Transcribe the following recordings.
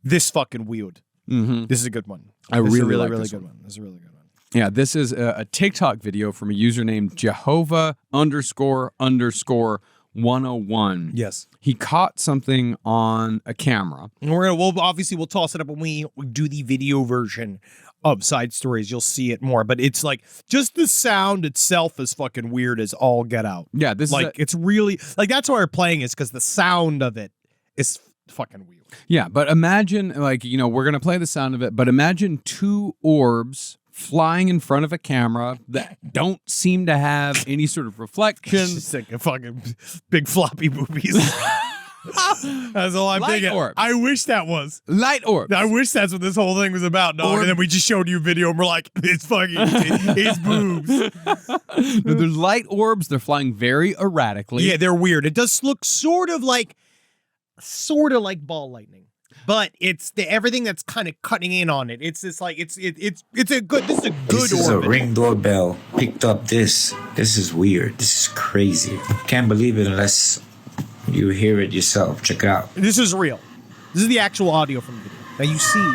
this fucking weird. This is a good one. I really really, like really this good one. one. This is a really good one. Yeah, this is a TikTok video from a user named Jehovah__101. Yes. He caught something on a camera. And we'll toss it up when we do the video version of Side Stories. You'll see it more, but it's like just the sound itself is fucking weird as all get out. Yeah, this like is it's really like that's why we're playing is because the sound of it is fucking weird. Yeah, but imagine we're gonna play the sound of it, but imagine two orbs flying in front of a camera that don't seem to have any sort of reflection. It's just like a fucking big floppy boobies. That's all I'm Light thinking. orbs. I wish that was. Light orbs. I wish that's what this whole thing was about, dog. And then we just showed you a video and we're like, it's fucking, it's boobs. No, they're light orbs. They're flying very erratically. Yeah, they're weird. It does look sort of like ball lightning. But it's everything that's kind of cutting in on it. It's just like this is a good This is orbit. a Ring doorbell. Picked up this. This is weird. This is crazy. Can't believe it unless you hear it yourself. Check it out. This is real. This is the actual audio from the video. Now you see,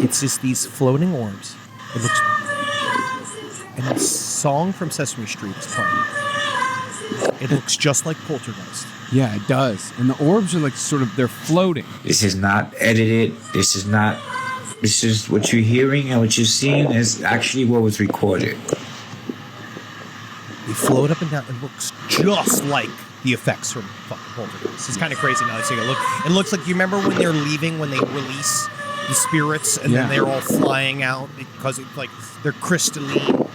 it's just these floating orbs. It looks, and the song from Sesame Street is playing. It looks just like Poltergeist. Yeah, it does. And the orbs are they're floating. This is not edited. This is what you're hearing and what you're seeing is actually what was recorded. They float up and down. It looks just like the effects from fucking Poltergeist. It's kind of crazy now that I take a look. It looks like, you remember when they're leaving, when they release the spirits and then they're all flying out because it's like they're crystalline.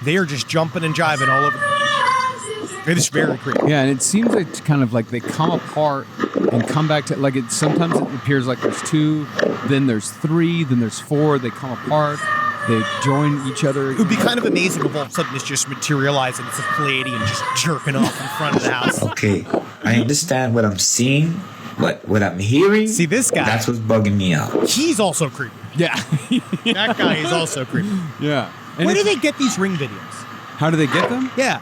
They are just jumping and jiving all over. It is very creepy. Yeah, and it seems like kind of like they come apart and come back to sometimes it appears like there's two, then there's three, then there's four. They come apart, they join each other. It would be kind of amazing if all of a sudden it's just materialized and it's a Pleiadian just jerking off in front of the house. Okay, I understand what I'm seeing, but what I'm hearing. See this guy? That's what's bugging me out. He's also creepy. Yeah. That guy is also creepy. Yeah. And Where do they get these Ring videos? How do they get them? Yeah.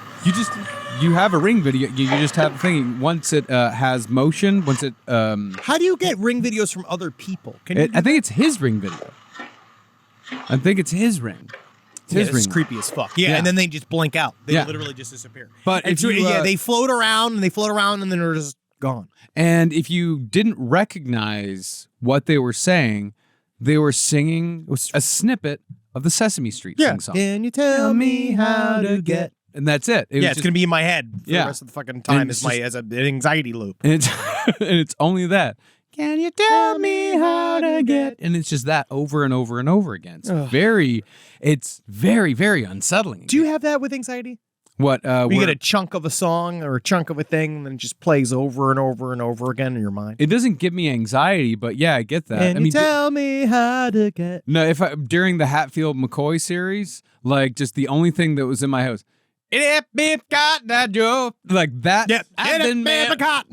You have a Ring video. You just have a thing. Once it has motion, once it. How do you get Ring videos from other people? I think it's his Ring video. I think it's his Ring. It's creepy as fuck. Yeah, and then they just blink out. They literally just disappear. But and if you, they float around and then they're just gone. And if you didn't recognize what they were saying, they were singing a snippet of the Sesame Street sing song. Can you tell me how to get? And that's it. It's gonna be in my head for the rest of the fucking time as an anxiety loop. And it's only that. Can you tell me how to get? And it's just that over and over and over again. It's very, very unsettling. Do you have that with anxiety? What? You get a chunk of a song or a chunk of a thing, and then it just plays over and over and over again in your mind. It doesn't give me anxiety, but yeah, I get that. Can you tell me how to get? No, during the Hatfield McCoy series, like just the only thing that was in my house. Like that. Yep. I've been married. I've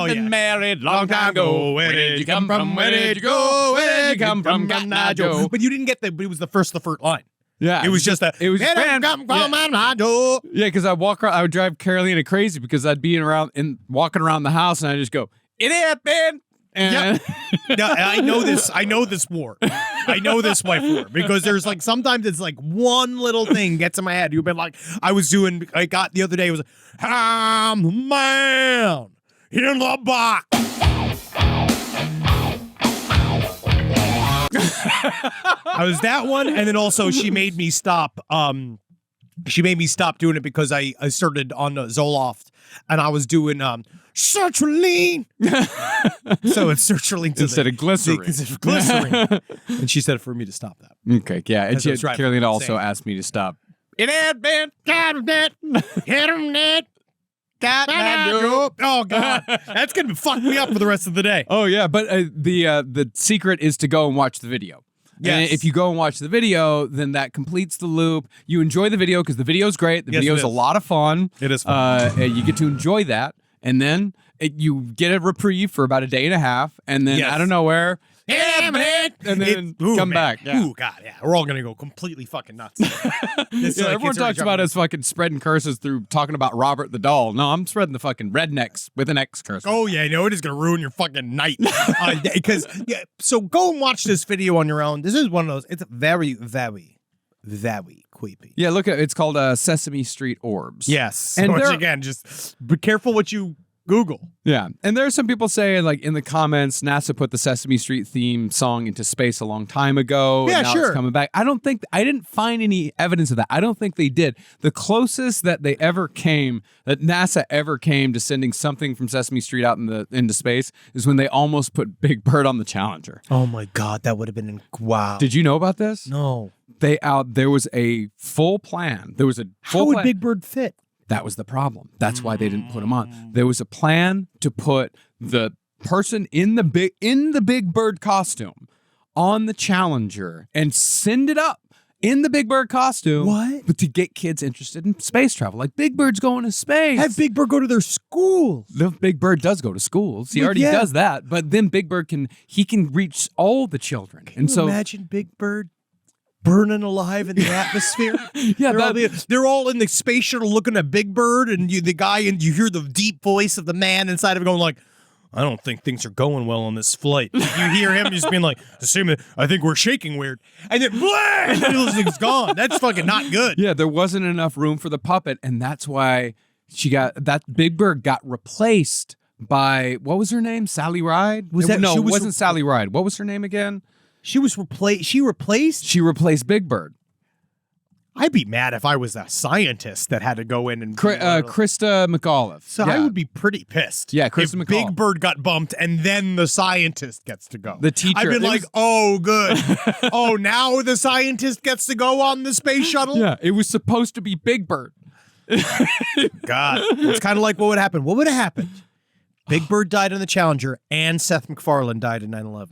been married long time ago. Where did you come from? Where did you go? Where did you come from? Cotton Eye Joe. But you didn't get but it was the first line. Yeah. It was just a. It was Yeah, because I would drive Carolina crazy because I'd be walking around the house and I just go, idiot, man. And no, I know this. I know this war. I know this by war because there's sometimes it's one little thing gets in my head. You've been I got the other day. It was man in the box. I was that one, and then also she made me stop. She made me stop doing it because I started on Zoloft, and I was doing sertraline. So it's sertraline instead of glycerin. And she said for me to stop that. Okay, yeah. And Carolina also asked me to stop. Oh God, that's gonna fuck me up for the rest of the day. Oh yeah, but the secret is to go and watch the video. Yes. And if you go and watch the video, then that completes the loop. You enjoy the video because the video is great. The video is a lot of fun. It is fun. You get to enjoy that, and then you get a reprieve for about a day and a half, and then out of nowhere, damn it, and then come back. Yeah. Ooh, God, yeah. We're all gonna go completely fucking nuts. Everyone talks about us fucking spreading curses through talking about Robert the doll. No, I'm spreading the fucking rednecks with an X curse. Oh yeah, no, it is gonna ruin your fucking night. Because so go and watch this video on your own. This is one of those. It's very, very, very creepy. Yeah, look at it's called Sesame Street Orbs. Yes, and which again, just be careful what you Google. Yeah, and there are some people saying, like, in the comments, NASA put the Sesame Street theme song into space a long time ago. Yeah, and now sure. It's coming back. I didn't find any evidence of that. I don't think they did. The closest that NASA ever came to sending something from Sesame Street out into space is when they almost put Big Bird on the Challenger. Oh my God, that would have been wow. Did you know about this? No. There was a full plan. There was a full How would plan. Big Bird fit? That was the problem. That's why they didn't put him on. There was a plan to put the person in the Big Bird costume on the Challenger and send it up in the Big Bird costume. What? But to get kids interested in space travel. Like, Big Bird's going to space. Have Big Bird go to their school. The Big Bird does go to schools. He already does that. But then Big Bird can reach all the children. Can you imagine Big Bird burning alive in the atmosphere? Yeah, they're all in the space shuttle looking at Big Bird, and you hear the deep voice of the man inside of it going like, I don't think things are going well on this flight. You hear him just being like, I think we're shaking weird. And then, blah, and then it's gone. That's fucking not good. Yeah, there wasn't enough room for the puppet, and that's why Big Bird got replaced by, what was her name? Sally Ride? It wasn't Sally Ride. What was her name again? She was replaced. She replaced Big Bird. I'd be mad if I was a scientist that had to go in and Krista McAuliffe. So I would be pretty pissed. Yeah, Krista if McAuliffe. Big Bird got bumped and then the scientist gets to go. The teacher. I'd be like, oh, good. Oh, now the scientist gets to go on the space shuttle? Yeah, it was supposed to be Big Bird. God, it's kind of like what would happen. What would have happened? Big Bird died in the Challenger and Seth MacFarlane died in 9/11.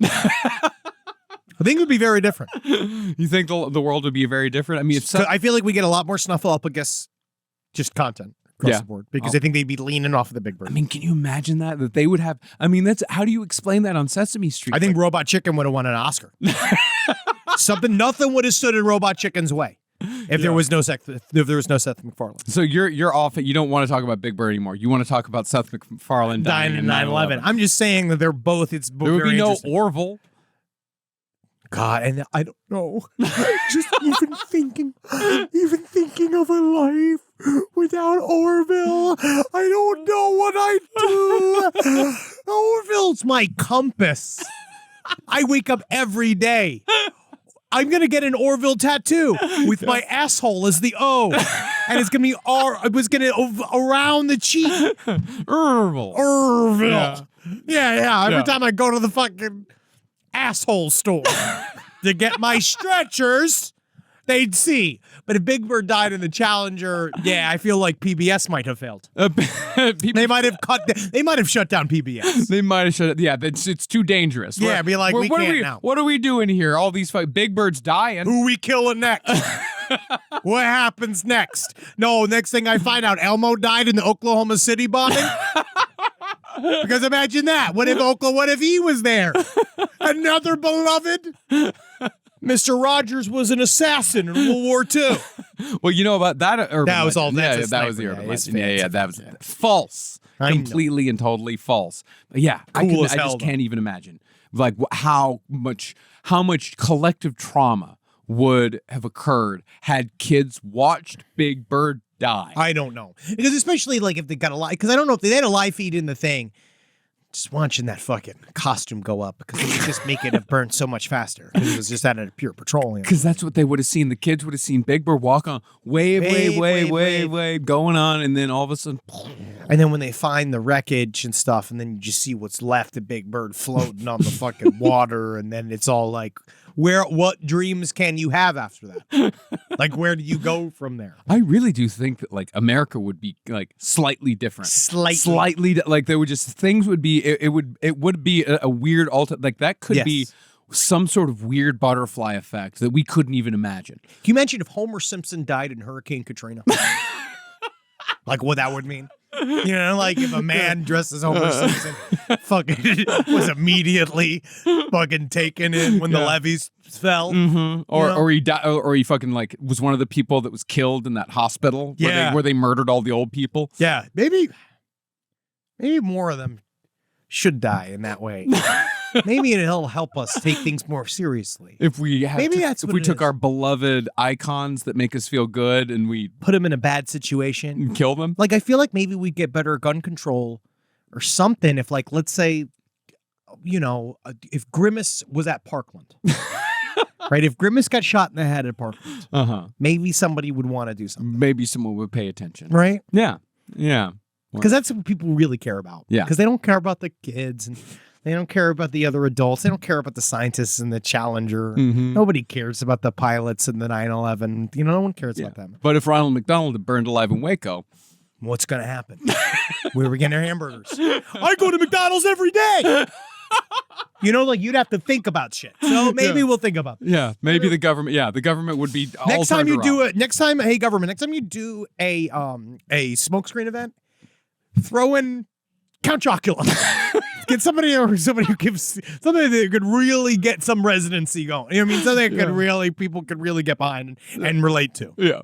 I think it would be very different. You think the world would be very different? I mean, I feel like we get a lot more Snuffleupagus just content across the board because I think they'd be leaning off of the Big Bird. I mean, can you imagine that they would have? I mean, how do you explain that on Sesame Street? I think Robot Chicken would have won an Oscar. Nothing would have stood in Robot Chicken's way if there was no Seth MacFarlane. So you're off it. You don't want to talk about Big Bird anymore. You want to talk about Seth MacFarlane dying in 9/11. I'm just saying that they're both. There would be no Orville. God, and I don't know. Just even thinking of a life without Orville, I don't know what I'd do. Orville's my compass. I wake up every day. I'm gonna get an Orville tattoo with my asshole as the O, and it's gonna be it was gonna around the cheek. Orville. Yeah. Every time I go to the fucking asshole store to get my stretchers, they'd see. But if Big Bird died in the Challenger, I feel like PBS might have failed. They might have shut down PBS. They might have shut it. Yeah, it's too dangerous. Yeah, be like, we can't now. What are we doing here? All these Big Bird's dying. Who we killing next? What happens next? No, next thing I find out, Elmo died in the Oklahoma City bombing. Because imagine that. What if he was there? Another beloved? Mr. Rogers was an assassin in World War II. Well, you know about that. That was all. That was the urban legend. Yeah, that was false. Completely and totally false. But yeah, I just can't even imagine like how much collective trauma would have occurred had kids watched Big Bird die. I don't know. Because especially like if they got a live, because I don't know if they had a live feed in the thing, just watching that fucking costume go up because it would just make it burn so much faster because it was just out of pure petroleum. Because that's what they would have seen. The kids would have seen Big Bird walk on, wave, going on, and then all of a sudden. And then when they find the wreckage and stuff, and then you just see what's left of Big Bird floating on the fucking water, and then it's all like, what dreams can you have after that? Like, where do you go from there? I really do think that like America would be like slightly different, slightly like there would just things would be it would be a weird like that could be some sort of weird butterfly effect that we couldn't even imagine. Can you imagine if Homer Simpson died in Hurricane Katrina? Like what that would mean. You know, like if a man dressed as Homer Simpson fucking was immediately fucking taken in when the levees fell. Or he died, or he fucking like was one of the people that was killed in that hospital where they murdered all the old people. Yeah, maybe more of them should die in that way. Maybe it'll help us take things more seriously. If we took our beloved icons that make us feel good and we put them in a bad situation and kill them. Like I feel like maybe we'd get better gun control or something if, like, let's say, you know, if Grimace was at Parkland. Right? If Grimace got shot in the head at Parkland, maybe somebody would want to do something. Maybe someone would pay attention. Right? Yeah. Yeah. Because that's what people really care about. Yeah. Because they don't care about the kids and they don't care about the other adults. They don't care about the scientists and the Challenger. Nobody cares about the pilots and the 9/11. You know, no one cares about them. But if Ronald McDonald had burned alive in Waco, what's going to happen? Where are we getting our hamburgers? I go to McDonald's every day. You know, like you'd have to think about shit. So maybe we'll think about that. Yeah, maybe the government. Yeah, the government would be. Next time you do it. Next time, hey government. Next time you do a smokescreen event, throw in Count Chocula. Get somebody who gives something that could really get some residency going. You know what I mean? Something that could really people could really get behind and relate to. Yeah.